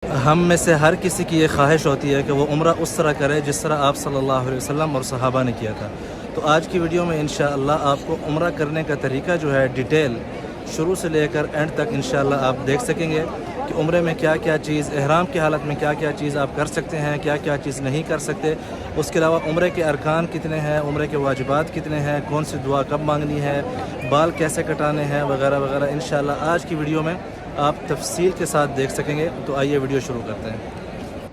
ہم میں سے ہر کسی کی یہ خواہش ہوتی ہے کہ وہ عمرہ اس طرح کرے جس طرح آپ صلی اللہ علیہ وسلم اور صحابہ نے کیا تھا۔ تو آج کی ویڈیو میں انشاءاللہ آپ کو عمرہ کرنے کا طریقہ جو ہے ڈیٹیل شروع سے لے کر اینڈ تک انشاءاللہ آپ دیکھ سکیں گے کہ عمرے میں کیا کیا چیز، احرام کی حالت میں کیا کیا چیز آپ کر سکتے ہیں، کیا کیا چیز نہیں کر سکتے۔ اس کے علاوہ عمرے کے ارکان کتنے ہیں، عمرے کے واجبات کتنے ہیں، کون سی دعا کب مانگنی ہے، بال کیسے کٹانے ہیں وغیرہ وغیرہ انشاءاللہ آج کی ویڈیو میں آپ تفصیل کے ساتھ دیکھ سکیں گے۔ تو آئیے ویڈیو شروع کرتے ہیں۔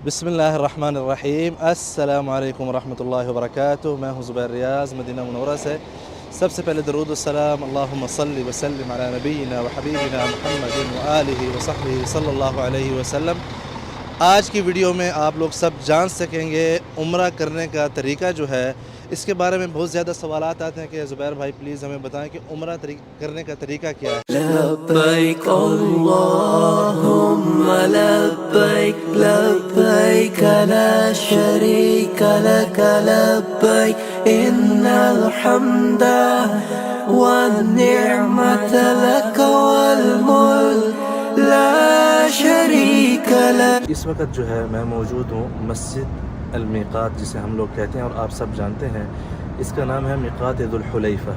بسم اللہ الرحمن الرحیم۔ السلام علیکم ورحمۃ اللہ وبرکاتہ۔ میں ہوں زبیر ریاض مدینہ منورہ سے۔ سب سے پہلے درود السلام اللہم صلی وسلم علی نبینا وحبیبنا محمد وآلہ وصحبہ صلی اللہ علیہ وسلم۔ آج کی ویڈیو میں آپ لوگ سب جان سکیں گے عمرہ کرنے کا طریقہ جو ہے، اس کے بارے میں بہت زیادہ سوالات آتے ہیں کہ زبیر بھائی پلیز ہمیں بتائیں کہ عمرہ کرنے کا طریقہ کیا ہے۔ لبیک اللہم لبیک لبیک لا شریک لک لبیک ان الحمد والنعمت لک والملک لا شریک لک۔ اس وقت جو ہے میں موجود ہوں مسجد المیقات جسے ہم لوگ کہتے ہیں اور آپ سب جانتے ہیں، اس کا نام ہے میقات ذو الحلیفہ۔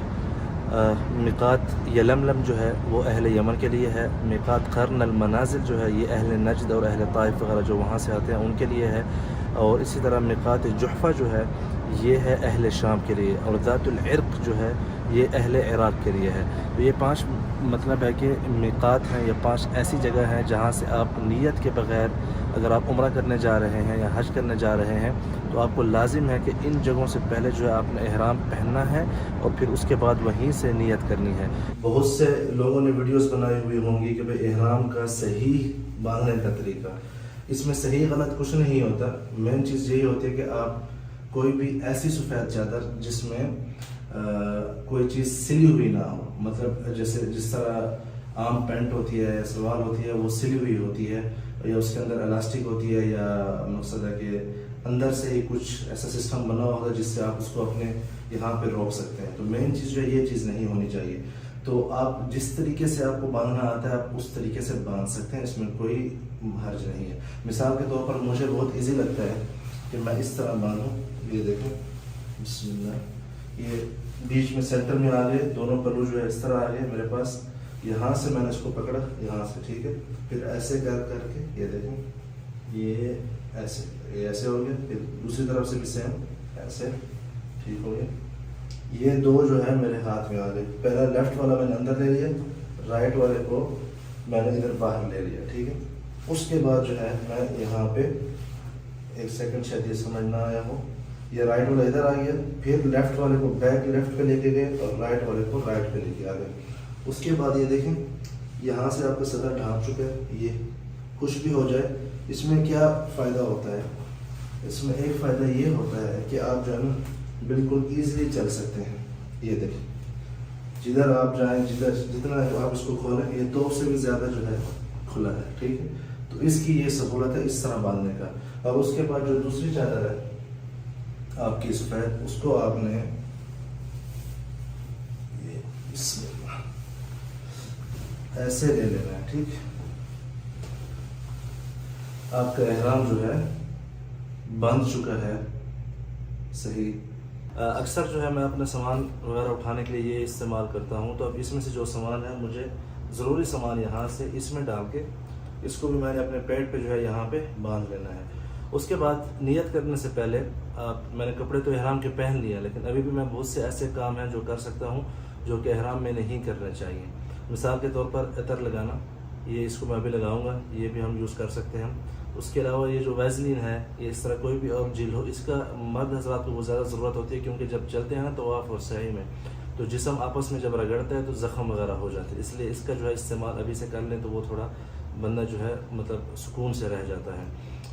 میقات یلملم جو ہے وہ اہل یمن کے لیے ہے، میقات قرن المنازل جو ہے یہ اہل نجد اور اہل طائف وغیرہ جو وہاں سے آتے ہیں ان کے لیے ہے، اور اسی طرح میقات جحفہ جو ہے یہ ہے اہل شام کے لیے، اور ذات العرق جو ہے یہ اہل عراق کے لیے ہے۔ تو یہ 5 مطلب ہے کہ میقات ہیں، یہ 5 ایسی جگہ ہیں جہاں سے آپ نیت کے بغیر اگر آپ عمرہ کرنے جا رہے ہیں یا حج کرنے جا رہے ہیں تو آپ کو لازم ہے کہ ان جگہوں سے پہلے جو ہے آپ نے احرام پہننا ہے اور پھر اس کے بعد وہیں سے نیت کرنی ہے۔ بہت سے لوگوں نے ویڈیوز بنائی ہوئی ہوں گی کہ بھئی احرام کا صحیح باندھنے کا طریقہ، اس میں صحیح غلط کچھ نہیں ہوتا، مین چیز یہی ہوتی ہے کہ آپ کوئی بھی ایسی سفید چادر جس میں کوئی چیز سلی ہوئی نہ ہو، مطلب جس طرح عام پینٹ ہوتی ہے یا سلوار ہوتی ہے وہ سلی ہوئی ہوتی ہے یا اس کے اندر الاسٹک ہوتی ہے، یا مقصد ہے کہ اندر سے ہی کچھ ایسا سسٹم بنا ہوگا جس سے آپ اس کو اپنے یہاں پہ روک سکتے ہیں۔ تو مین چیز جو ہے یہ چیز نہیں ہونی چاہیے۔ تو آپ جس طریقے سے آپ کو باندھنا آتا ہے آپ اس طریقے سے باندھ سکتے ہیں، اس میں کوئی حرج نہیں ہے۔ مثال کے طور پر مجھے بہت ایزی لگتا ہے کہ میں اس طرح باندھوں، یہ دیکھیں بسم اللہ، یہ بیچ میں سینٹر میں آ گئے، دونوں پلو جو ہے اس طرح آ گئے میرے پاس، یہاں سے میں نے اس کو پکڑا یہاں سے، ٹھیک ہے، پھر ایسے کر کے یہ دیکھیں یہ ایسے ہو گیا، پھر دوسری طرف سے بھی سیم ایسے، ٹھیک ہو گیا۔ یہ 2 جو ہے میرے ہاتھ میں آ گئے، پہلا لیفٹ والا میں نے اندر لے لیا، رائٹ والے کو میں نے ادھر باہر لے لیا، ٹھیک ہے۔ اس کے بعد جو ہے میں یہاں پہ ایک سیکنڈ شاید یہ سمجھ نہ آیا ہو، یہ رائٹ والا ادھر آ گیا، پھر لیفٹ والے کو بیک لیفٹ پہ لے کے گئے اور رائٹ والے کو رائٹ پہ لے کے آ گئے۔ اس کے بعد یہ دیکھیں یہاں سے آپ کا صدر ڈھانپ چکا ہے، یہ کچھ بھی ہو جائے اس میں کیا فائدہ ہوتا ہے، اس میں ایک فائدہ یہ ہوتا ہے کہ آپ جو ہے نا بالکل ایزیلی چل سکتے ہیں۔ یہ دیکھیں جدھر آپ جائیں، جتنا آپ اس کو کھولیں یہ 2 سے بھی زیادہ جو ہے کھلا ہے، ٹھیک ہے۔ تو اس کی یہ سہولت ہے اس طرح باندھنے کا۔ اور اس کے بعد جو دوسری چادر ہے آپ کی سفید، اس کو آپ نے ایسے لے لینا ہے، ٹھیک۔ آپ کا احرام جو ہے بندھ چکا ہے صحیح۔ اکثر جو ہے میں اپنے سامان وغیرہ اٹھانے کے لیے یہ استعمال کرتا ہوں، تو اب اس میں سے جو سامان ہے مجھے ضروری سامان یہاں سے اس میں ڈال کے اس کو بھی میں نے اپنے پیٹ پہ جو ہے یہاں پہ باندھ لینا ہے۔ اس کے بعد نیت کرنے سے پہلے میں نے کپڑے تو احرام کے پہن لیا، لیکن ابھی بھی میں بہت سے ایسے کام ہیں جو کر سکتا ہوں جو کہ احرام میں نہیں کرنا چاہیے۔ مثال کے طور پر عطر لگانا، یہ اس کو میں ابھی لگاؤں گا، یہ بھی ہم یوز کر سکتے ہیں۔ اس کے علاوہ یہ جو ویزلین ہے، یہ اس طرح کوئی بھی اور جل ہو، اس کا مرد حضرات کو بہت زیادہ ضرورت ہوتی ہے، کیونکہ جب چلتے ہیں نا طواف اور سعی میں تو جسم آپس میں جب رگڑتا ہے تو زخم وغیرہ ہو جاتے ہیں، اس لیے اس کا جو ہے استعمال ابھی سے کر لیں تو وہ تھوڑا بندہ جو ہے مطلب سکون سے رہ جاتا ہے۔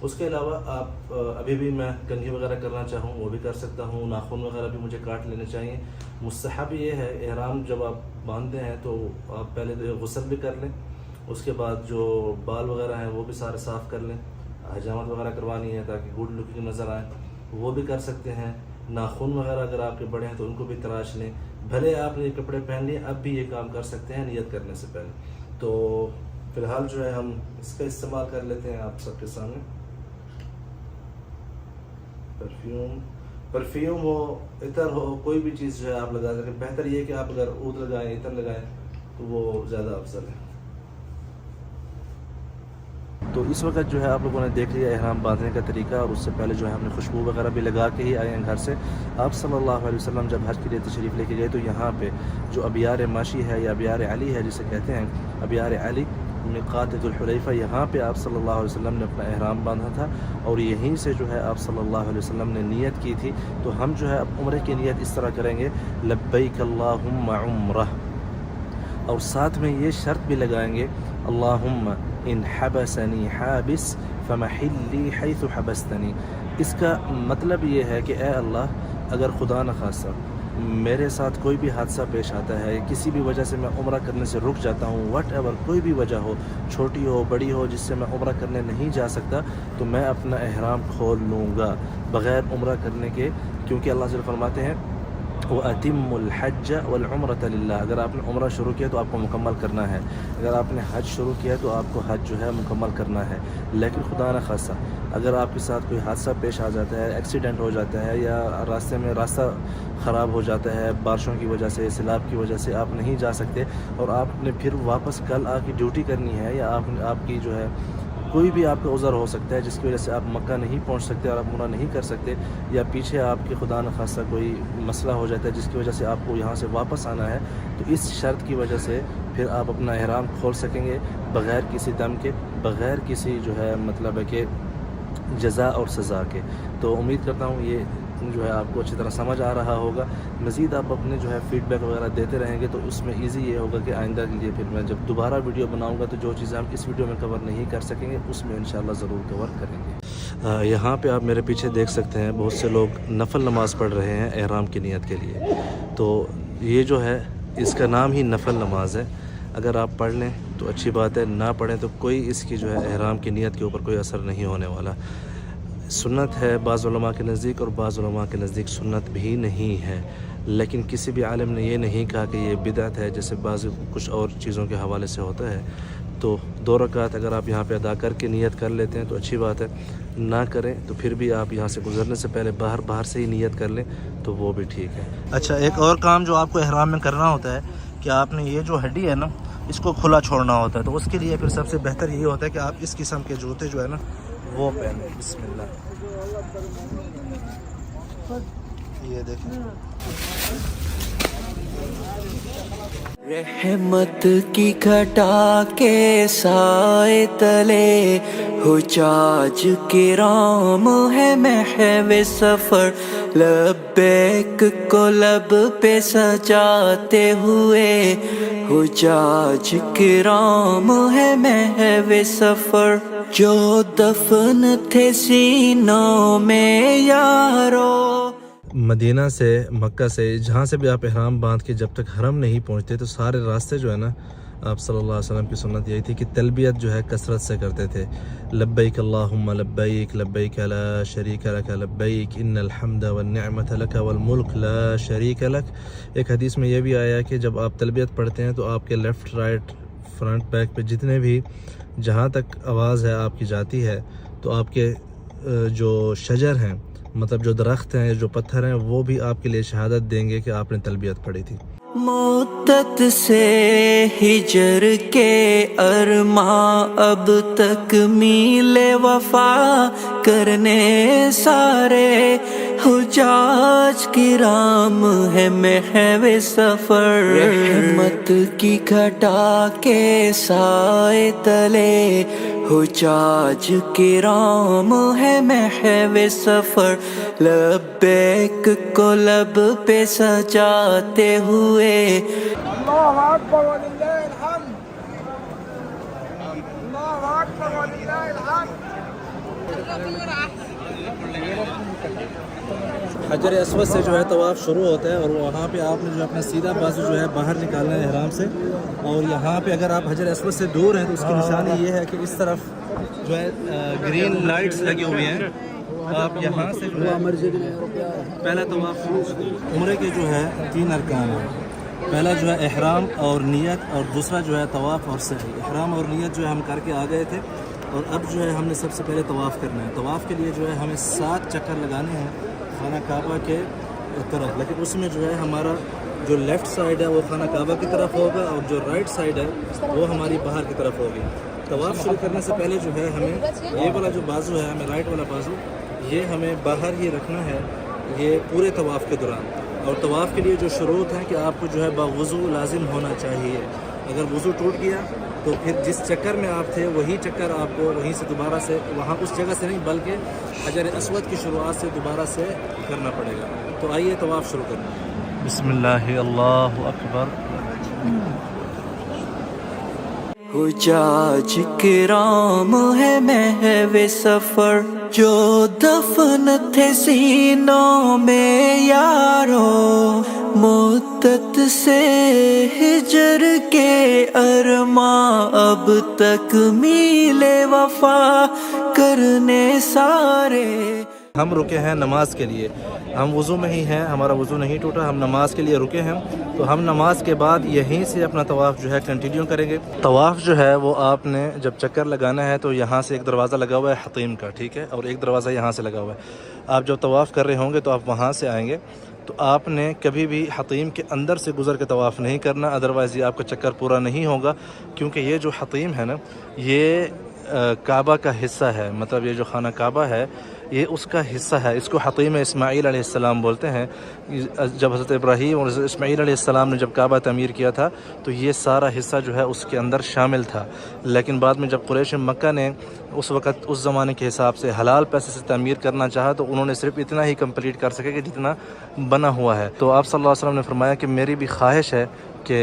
اس کے علاوہ آپ ابھی بھی میں کنگھی وغیرہ کرنا چاہوں وہ بھی کر سکتا ہوں، ناخن وغیرہ بھی مجھے کاٹ لینے چاہیے۔ مستحب یہ ہے احرام جب آپ باندھتے ہیں تو آپ پہلے تو غسل بھی کر لیں، اس کے بعد جو بال وغیرہ ہیں وہ بھی سارے صاف کر لیں، حجامت وغیرہ کروانی ہے تاکہ گڈ لکنگ نظر آئے وہ بھی کر سکتے ہیں۔ ناخن وغیرہ اگر آپ کے بڑے ہیں تو ان کو بھی تراش لیں، بھلے آپ نے یہ کپڑے پہن لیے اب بھی یہ کام کر سکتے ہیں نیت کرنے سے پہلے۔ تو فی الحال جو ہے ہم اس کا استعمال کر لیتے ہیں آپ سب کے سامنے. پرفیوم ہو، عطر ہو، کوئی بھی چیز جو ہے آپ لگا سکیں. بہتر یہ کہ آپ اگر عود لگائیں، عطر لگائیں تو وہ زیادہ افضل ہے. تو اس وقت جو ہے آپ لوگوں نے دیکھ لیا احرام باندھنے کا طریقہ، اور اس سے پہلے جو ہے ہم نے خوشبو وغیرہ بھی لگا کے ہی آئے ہیں گھر سے. آپ صلی اللہ علیہ وسلم جب حج کے لیے تشریف لے کے گئے تو یہاں پہ جو ابیار ماشی ہے یا ابیار علی ہے جسے کہتے ہیں، ابیار علی میقات ذو الحلیفہ، یہاں پہ آپ صلی اللہ علیہ وسلم نے اپنا احرام باندھا تھا، اور یہیں سے جو ہے آپ صلی اللہ علیہ وسلم نے نیت کی تھی. تو ہم جو ہے اب عمرے کی نیت اس طرح کریں گے، لبیک اللہم عمرہ، اور ساتھ میں یہ شرط بھی لگائیں گے، اللہم ان حبسنی حابس فمحلی حیث حبستنی. اس کا مطلب یہ ہے کہ اے اللہ، اگر خدا نخواستہ میرے ساتھ کوئی بھی حادثہ پیش آتا ہے، کسی بھی وجہ سے میں عمرہ کرنے سے رک جاتا ہوں، وٹ ایور، کوئی بھی وجہ ہو، چھوٹی ہو بڑی ہو، جس سے میں عمرہ کرنے نہیں جا سکتا، تو میں اپنا احرام کھول لوں گا بغیر عمرہ کرنے کے، کیونکہ اللہ تعالیٰ فرماتے ہیں وَأَتِمُّ الْحَجَّ وَالْعُمْرَةَ لِلَّهِ. اگر آپ نے عمرہ شروع کیا تو آپ کو مکمل کرنا ہے، اگر آپ نے حج شروع کیا تو آپ کو حج جو ہے مکمل کرنا ہے. لیکن خدا نہ خواستہ اگر آپ کے ساتھ کوئی حادثہ پیش آ جاتا ہے، ایکسیڈنٹ ہو جاتا ہے، یا راستے میں راستہ خراب ہو جاتا ہے بارشوں کی وجہ سے، سیلاب کی وجہ سے آپ نہیں جا سکتے، اور آپ نے پھر واپس کل آ کے ڈیوٹی کرنی ہے، یا آپ کی جو ہے کوئی بھی آپ کا عذر ہو سکتا ہے جس کی وجہ سے آپ مکہ نہیں پہنچ سکتے اور آپ عمرہ نہیں کر سکتے، یا پیچھے آپ کے خدا نخواستہ کوئی مسئلہ ہو جاتا ہے جس کی وجہ سے آپ کو یہاں سے واپس آنا ہے، تو اس شرط کی وجہ سے پھر آپ اپنا احرام کھول سکیں گے بغیر کسی دم کے، بغیر کسی جو ہے مطلب ہے کہ جزا اور سزا کے. تو امید کرتا ہوں یہ جو ہے آپ کو اچھی طرح سمجھ آ رہا ہوگا. مزید آپ اپنے جو ہے فیڈ بیک وغیرہ دیتے رہیں گے تو اس میں ایزی یہ ہوگا کہ آئندہ کے لیے پھر میں جب دوبارہ ویڈیو بناؤں گا تو جو چیزیں ہم اس ویڈیو میں کور نہیں کر سکیں گے اس میں انشاءاللہ ضرور کور کریں گے. یہاں پہ آپ میرے پیچھے دیکھ سکتے ہیں بہت سے لوگ نفل نماز پڑھ رہے ہیں احرام کی نیت کے لیے. تو یہ جو ہے اس کا نام ہی نفل نماز ہے. اگر آپ پڑھ لیں تو اچھی بات ہے، نہ پڑھیں تو کوئی اس کی جو ہے احرام کی نیت کے اوپر کوئی اثر نہیں ہونے والا. سنت ہے بعض علماء کے نزدیک، اور بعض علماء کے نزدیک سنت بھی نہیں ہے، لیکن کسی بھی عالم نے یہ نہیں کہا کہ یہ بدعت ہے جیسے بعض کچھ اور چیزوں کے حوالے سے ہوتا ہے. تو 2 رکعت اگر آپ یہاں پہ ادا کر کے نیت کر لیتے ہیں تو اچھی بات ہے، نہ کریں تو پھر بھی آپ یہاں سے گزرنے سے پہلے باہر سے ہی نیت کر لیں تو وہ بھی ٹھیک ہے. اچھا، ایک اور کام جو آپ کو احرام میں کرنا ہوتا ہے کہ آپ نے یہ جو ہڈی ہے نا اس کو کھلا چھوڑنا ہوتا ہے. تو اس کے لیے پھر سب سے بہتر یہی ہوتا ہے کہ آپ اس قسم کے جوتے جو ہے نا وہ پہنیں. بسم اللہ، یہ دیکھیں. رحمت کی گھٹا کے سائے تلے حجاج کرام ہے محو سفر، لبیک کو لب پہ سجاتے ہوئے حجاج کرام ہے محو سفر. جو دفن تھے سینوں میں یارو، مدینہ سے، مکہ سے، جہاں سے بھی آپ احرام باندھ کے جب تک حرم نہیں پہنچتے تو سارے راستے جو ہے نا آپ صلی اللہ علیہ وسلم کی سنت یہی تھی کہ تلبیت جو ہے کثرت سے کرتے تھے. لبیک اللہم لبیک، لبیک لا شریک لک لبیک، ان الحمد والنعمت لک والملک لا شریک لک. ایک حدیث میں یہ بھی آیا کہ جب آپ تلبیت پڑھتے ہیں تو آپ کے لیفٹ، رائٹ، فرنٹ، بیک پہ جتنے بھی جہاں تک آواز ہے آپ کی جاتی ہے تو آپ کے جو شجر ہیں، مطلب جو درخت ہیں، جو پتھر ہیں، وہ بھی آپ کے لیے شہادت دیں گے کہ آپ نے تلبیت پڑھی تھی. مدت سے ہجر کے ارماں اب تک میل وفا کرنے سارے حجاج کرام ہے محو سفر. رحمت کی گھٹا کے سائے تلے حجاج کرام ہے محو سفر، لبیک کو لب پہ سجاتے ہوئے. اللہ اکبر وللہ الحمد، اللہ اکبر وللہ الحمد. حجر اسود سے جو ہے طواف شروع ہوتا ہے، اور وہاں پہ آپ نے جو اپنا سیدھا بازو جو ہے باہر نکالنا ہے احرام سے. اور یہاں پہ اگر آپ حجر اسود سے دور ہیں تو اس کی نشانی یہ ہے کہ اس طرف جو ہے گرین لائٹس لگی ہوئی ہیں. آپ یہاں سے جو ہے پہلا طواف شروع. عمرے کے جو ہے 3 ارکان ہیں. پہلا جو ہے احرام اور نیت، اور دوسرا جو ہے طواف اور سعی۔ احرام اور نیت جو ہے ہم کر کے آ گئے تھے، اور اب جو ہے ہم نے سب سے پہلے طواف کرنا ہے۔ طواف کے لیے جو ہے ہمیں 7 چکر لگانے ہیں خانہ کعبہ کے طرف، لیکن اس میں جو ہے ہمارا جو لیفٹ سائڈ ہے وہ خانہ کعبہ کی طرف ہوگا، اور جو رائٹ سائڈ ہے وہ ہماری باہر کی طرف ہوگی۔ طواف شروع کرنے سے پہلے جو ہے ہمیں یہ والا جو بازو ہے، ہمیں رائٹ والا بازو، یہ ہمیں باہر ہی رکھنا ہے یہ پورے طواف کے دوران۔ اور طواف کے لیے جو شروط ہیں کہ آپ کو جو ہے باوضو لازم ہونا چاہیے۔ اگر وضو ٹوٹ گیا تو پھر جس چکر میں آپ تھے وہی چکر آپ کو وہیں سے دوبارہ سے، وہاں اس جگہ سے نہیں بلکہ حجر اسود کی شروعات سے دوبارہ سے کرنا پڑے گا۔ تو آئیے طواف شروع کرنا ہے۔ بسم اللہ، اللہ اکبر۔ حجاج کرام ہے محو سفر، جو دفن تھے سینوں میں یارو، مدت سے ہجر کے ارماں اب تک میل وفا کرنے سارے۔ ہم رکے ہیں نماز کے لیے، ہم وضو میں ہی ہیں، ہمارا وضو نہیں ٹوٹا، ہم نماز کے لیے رکے ہیں۔ تو ہم نماز کے بعد یہیں سے اپنا طواف جو ہے کنٹینیو کریں گے۔ طواف جو ہے وہ آپ نے جب چکر لگانا ہے تو یہاں سے ایک دروازہ لگا ہوا ہے حطیم کا، ٹھیک ہے، اور ایک دروازہ یہاں سے لگا ہوا ہے۔ آپ جب طواف کر رہے ہوں گے تو آپ وہاں سے آئیں گے، تو آپ نے کبھی بھی حطیم کے اندر سے گزر کے طواف نہیں کرنا، ادروائز یہ آپ کا چکر پورا نہیں ہوگا، کیونکہ یہ جو حطیم ہے نا، یہ کعبہ کا حصہ ہے، مطلب یہ جو خانہ کعبہ ہے یہ اس کا حصہ ہے۔ اس کو حطیم اسماعیل علیہ السلام بولتے ہیں۔ جب حضرت ابراہیم اور حضرت اسماعیل علیہ السلام نے جب کعبہ تعمیر کیا تھا تو یہ سارا حصہ جو ہے اس کے اندر شامل تھا، لیکن بعد میں جب قریش مکہ نے اس وقت اس زمانے کے حساب سے حلال پیسے سے تعمیر کرنا چاہا تو انہوں نے صرف اتنا ہی کمپلیٹ کر سکے کہ جتنا بنا ہوا ہے۔ تو آپ صلی اللہ علیہ وسلم نے فرمایا کہ میری بھی خواہش ہے کہ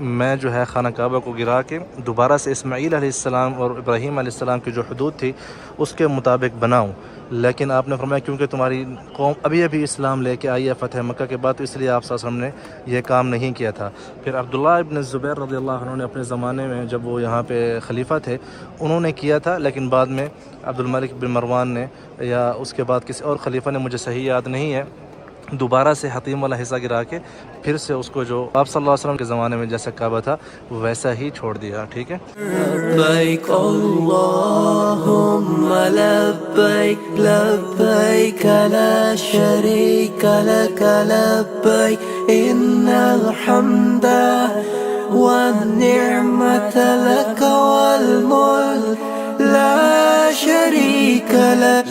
میں جو ہے خانہ کعبہ کو گرا کے دوبارہ سے اسماعیل علیہ السلام اور ابراہیم علیہ السلام کی جو حدود تھی اس کے مطابق بناؤں، لیکن آپ نے فرمایا کیونکہ تمہاری قوم ابھی فتح لے کے آئی ہے فتح مکہ کے بعد، تو اس لیے آپ صلی اللہ علیہ وسلم نے یہ کام نہیں کیا تھا۔ پھر عبداللہ ابن زبیر رضی اللہ عنہ نے اپنے زمانے میں جب وہ یہاں پہ خلیفہ تھے انہوں نے کیا تھا، لیکن بعد میں عبد الملک بن مروان نے یا اس کے بعد کسی اور خلیفہ نے، مجھے صحیح یاد نہیں ہے، دوبارہ سے حطیم والا حصہ گرا کے پھر سے اس کو جو آپ صلی اللہ علیہ وسلم کے زمانے میں جیسا کعبہ تھا ویسا ہی چھوڑ دیا، ٹھیک ہے۔ لبیک اللہم لبیک لبیک لا شریک لک لبیک ان الحمد والنعمت لک والملک لا شریک لک۔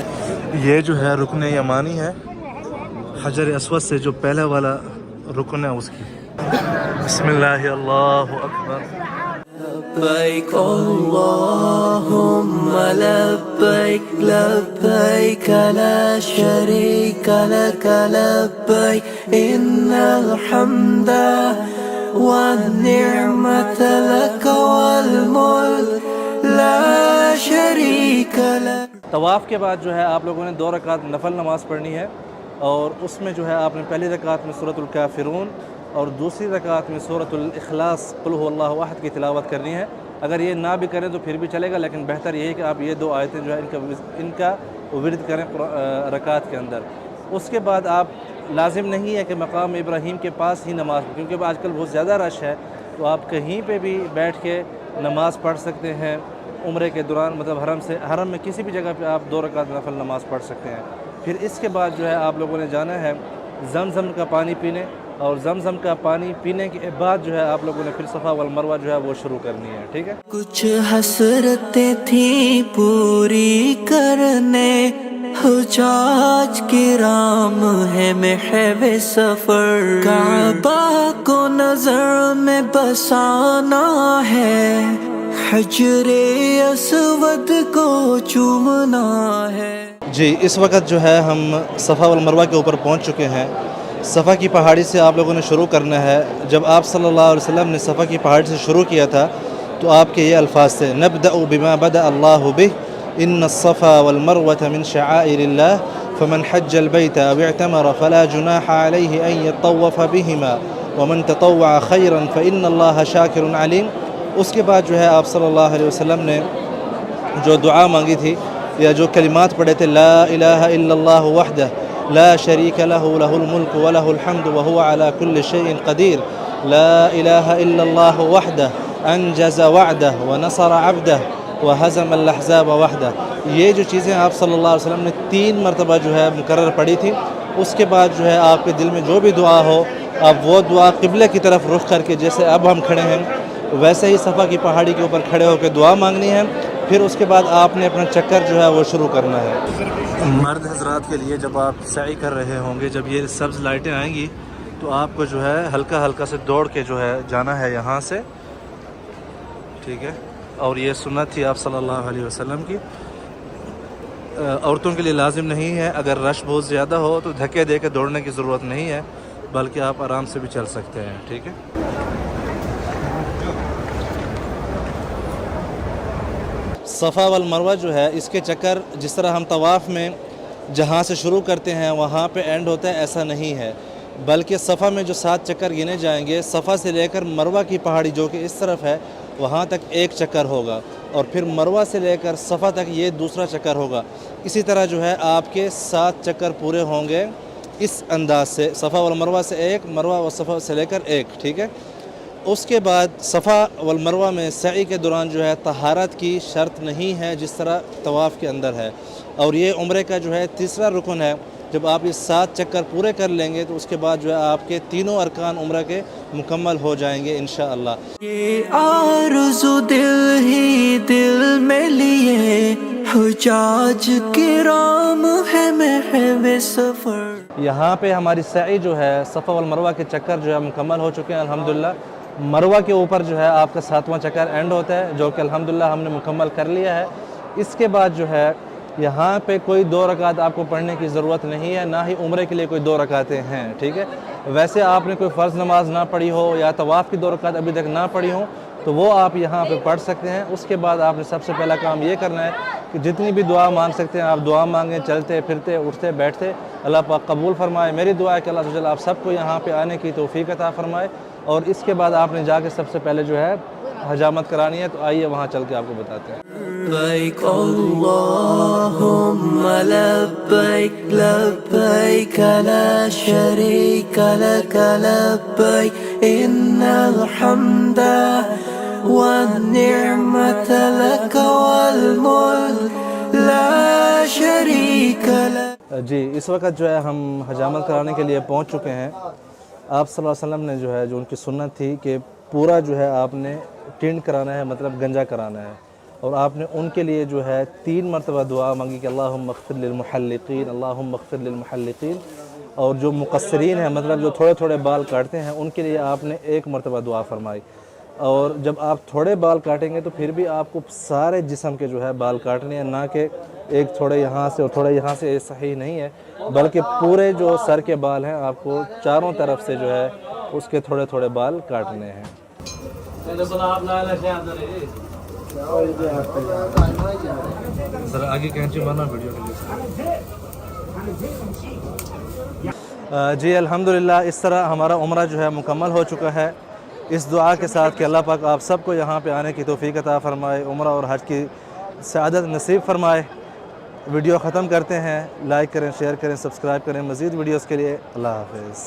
یہ جو ہے رکن یمانی ہے، حجر اسود سے جو پہلا والا رکن ہے اس کی۔ بسم اللہ، اللہ اکبر۔ لبیک اللہم لبیک لبیک لا شریک لک لبیک ان الحمد والنعمت لک والملک لا شریک لک۔ طواف کے بعد جو ہے آپ لوگوں نے 2 رکعت نفل نماز پڑھنی ہے، اور اس میں جو ہے آپ نے پہلی رکعت میں سورۃ الکافرون اور دوسری رکعت میں سورۃ الاخلاص قل هو اللہ احد کی تلاوت کرنی ہے۔ اگر یہ نہ بھی کریں تو پھر بھی چلے گا، لیکن بہتر یہ ہے کہ آپ یہ 2 آیتیں جو ہے ان کا ورد کریں رکعت کے اندر۔ اس کے بعد آپ لازم نہیں ہے کہ مقام ابراہیم کے پاس ہی نماز، کیونکہ آج کل بہت زیادہ رش ہے، تو آپ کہیں پہ بھی بیٹھ کے نماز پڑھ سکتے ہیں عمرے کے دوران، مطلب حرم میں کسی بھی جگہ پہ آپ 2 رکعت نفل نماز پڑھ سکتے ہیں۔ پھر اس کے بعد جو ہے آپ لوگوں نے جانا ہے زمزم کا پانی پینے، اور زمزم کا پانی پینے کے بعد جو ہے آپ لوگوں نے پھر صفا والمروہ جو ہے وہ شروع کرنی ہے، ٹھیک ہے۔ کچھ حسرتیں تھیں پوری کرنے، حجاج کرام ہے محو سفر، کعبہ کو نظر میں بسانا ہے، حجر اسود کو چومنا ہے۔ جی، اس وقت جو ہے ہم صفا والمروہ کے اوپر پہنچ چکے ہیں۔ صفا کی پہاڑی سے آپ لوگوں نے شروع کرنا ہے۔ جب آپ صلی اللہ علیہ وسلم نے صفا کی پہاڑی سے شروع کیا تھا تو آپ کے یہ الفاظ تھے، نبدأ بما بدأ اللہ به ان الصفا والمروة من شعائر الله فمن حج البيت او اعتمر فلا جناح عليه ان يطوف بهما ومن تطوع خيرا فان الله شاكر عليم۔ اس کے بعد جو ہے آپ صلی اللہ علیہ وسلم نے جو دعا مانگی تھی یا جو کلمات پڑھے تھے، لا الہ الا اللہ وحدہ لا شریک لہ لہ الملک ولہ الحمد وہو علی کل شیء قدیر، لا الہ الا اللہ وحدہ انجز وعدہ ونصر عبدہ وہزم الاحزاب وحدہ. یہ جو چیزیں آپ صلی اللہ علیہ وسلم نے 3 مرتبہ جو ہے مکرر پڑھی تھی. اس کے بعد جو ہے آپ کے دل میں جو بھی دعا ہو آپ وہ دعا قبلے کی طرف رخ کر کے، جیسے اب ہم کھڑے ہیں ویسے ہی صفا کی پہاڑی کے اوپر کھڑے ہو کے دعا مانگنی ہے. پھر اس کے بعد آپ نے اپنا چکر جو ہے وہ شروع کرنا ہے. مرد حضرات کے لیے جب آپ سعی کر رہے ہوں گے، جب یہ سبز لائٹیں آئیں گی تو آپ کو جو ہے ہلکا ہلکا سے دوڑ کے جو ہے جانا ہے یہاں سے، ٹھیک ہے. اور یہ سنت تھی آپ صلی اللہ علیہ وسلم کی. عورتوں کے لیے لازم نہیں ہے. اگر رش بہت زیادہ ہو تو دھکے دے کے دوڑنے کی ضرورت نہیں ہے، بلکہ آپ آرام سے بھی چل سکتے ہیں، ٹھیک ہے. صفا والمروہ جو ہے اس کے چکر جس طرح ہم طواف میں جہاں سے شروع کرتے ہیں وہاں پہ اینڈ ہوتا ہے، ایسا نہیں ہے. بلکہ صفا میں جو 7 چکر گنے جائیں گے، صفا سے لے کر مروہ کی پہاڑی جو کہ اس طرف ہے وہاں تک 1 چکر ہوگا، اور پھر مروہ سے لے کر صفا تک یہ دوسرا چکر ہوگا. اسی طرح جو ہے آپ کے 7 چکر پورے ہوں گے اس انداز سے، صفا والمروہ سے 1، مروہ و صفا سے لے کر 1، ٹھیک ہے. اس کے بعد صفا والمروہ میں سعی کے دوران جو ہے طہارت کی شرط نہیں ہے جس طرح طواف کے اندر ہے. اور یہ عمرے کا جو ہے تیسرا رکن ہے. جب آپ یہ 7 چکر پورے کر لیں گے تو اس کے بعد جو ہے آپ کے تینوں ارکان عمرہ کے مکمل ہو جائیں گے انشاءاللہ. یہ آرزو دل ہی دل میں لیے حجاج کرام ہے محو سفر. یہاں پہ ہماری سعی جو ہے صفا والمروہ کے چکر جو ہے مکمل ہو چکے ہیں الحمدللہ. مروہ کے اوپر جو ہے آپ کا 7واں چکر اینڈ ہوتا ہے، جو کہ الحمدللہ ہم نے مکمل کر لیا ہے. اس کے بعد جو ہے یہاں پہ کوئی 2 رکعت آپ کو پڑھنے کی ضرورت نہیں ہے، نہ ہی عمرے کے لیے کوئی 2 رکعتیں ہیں، ٹھیک ہے. ویسے آپ نے کوئی فرض نماز نہ پڑھی ہو یا طواف کی 2 رکعت ابھی تک نہ پڑھی ہوں تو وہ آپ یہاں پہ پڑھ سکتے ہیں. اس کے بعد آپ نے سب سے پہلا کام یہ کرنا ہے کہ جتنی بھی دعا مانگ سکتے ہیں آپ دعا مانگیں، چلتے پھرتے اٹھتے بیٹھتے. اللہ پاک قبول فرمائے. میری دعا ہے کہ اللہ تعالیٰ آپ سب کو یہاں پہ آنے کی توفیق عطا فرمائے. اور اس کے بعد آپ نے جا کے سب سے پہلے جو ہے حجامت کرانی ہے. تو آئیے وہاں چل کے آپ کو بتاتے ہیں. لبیک اللہم لبیک لبیک لا شریک لک لبیک ان الحمد والنعمت لک والملک لا شریک لک. جی اس وقت جو ہے ہم حجامت کرانے کے لیے پہنچ چکے ہیں. آپ صلی اللہ علیہ وسلم نے جو ہے جو ان کی سنت تھی کہ پورا جو ہے آپ نے ٹینڈ کرانا ہے، مطلب گنجا کرانا ہے. اور آپ نے ان کے لیے جو ہے 3 مرتبہ دعا مانگی کہ اللہم اغفر للمحلقین، اللہم اغفر للمحلقین. اور جو مقصرین ہیں مطلب جو تھوڑے تھوڑے بال کاٹتے ہیں ان کے لیے آپ نے 1 مرتبہ دعا فرمائی. اور جب آپ تھوڑے بال کاٹیں گے تو پھر بھی آپ کو سارے جسم کے جو ہے بال کاٹنے ہیں، نہ کہ ایک تھوڑے یہاں سے اور تھوڑے یہاں سے. یہ صحیح نہیں ہے، بلکہ پورے جو سر کے بال ہیں آپ کو چاروں طرف سے جو ہے اس کے تھوڑے تھوڑے بال کاٹنے ہیں. ذرا آگے کینچی بنا ویڈیو کے لیے. جی الحمدللہ اس طرح ہمارا عمرہ جو ہے مکمل ہو چکا ہے. اس دعا کے ساتھ کہ اللہ پاک آپ سب کو یہاں پہ آنے کی توفیق عطا فرمائے، عمرہ اور حج کی سعادت نصیب فرمائے. ویڈیو ختم کرتے ہیں. لائک کریں، شیئر کریں، سبسکرائب کریں مزید ویڈیوز کے لیے. اللہ حافظ.